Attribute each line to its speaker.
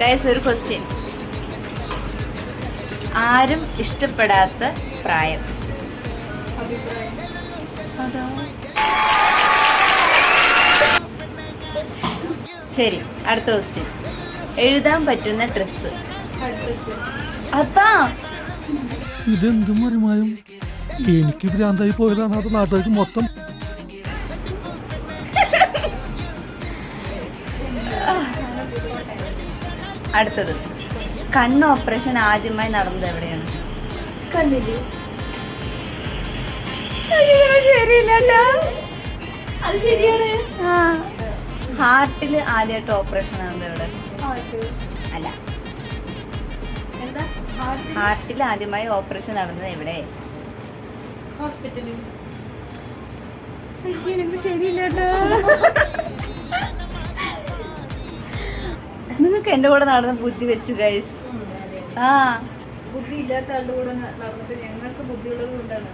Speaker 1: Guys, ഒരു question. ആരും ഇഷ്ടപ്പെടാത്ത പ്രായം. അതാ ശരി. അടുത്ത ക്വസ്റ്റ്യൻ. എഴുതാൻ പറ്റുന്ന ഡ്രസ്സ്. അതാ
Speaker 2: ഇതെന്തും മറിമായും എനിക്ക് ഭ്രാന്തായി പോയതാണ്. അത് നാട്ടുകാർക്ക് മൊത്തം.
Speaker 1: അടുത്തത്. കണ്ണ് ഓപ്പറേഷൻ ആദ്യമായി നടന്നത് എവിടെയാണ്?
Speaker 3: കണ്ടില്ലേ?
Speaker 1: ശരിയില്ല.
Speaker 3: അത് ശരിയാണ്.
Speaker 1: ഹാർട്ടില് ആദ്യമായിട്ട് ഓപ്പറേഷൻ നടന്നത് എവിടെ? അല്ല,
Speaker 3: എന്താ?
Speaker 1: ഹാർട്ടിൽ ആദ്യമായി ഓപ്പറേഷൻ നടന്നത് എവിടെ?
Speaker 3: ഹോസ്പിറ്റലിൽ.
Speaker 1: ശരിയില്ല. നിങ്ങൾക്ക് എന്റെ കൂടെ നടന്ന ബുദ്ധി വെച്ചു ഗൈസ്. ആ,
Speaker 3: ബുദ്ധി ഇല്ലാത്ത ആളുടെ കൂടെ നടന്നിട്ട് ഞങ്ങൾക്ക് ബുദ്ധിയുള്ളത് കൊണ്ടാണ്.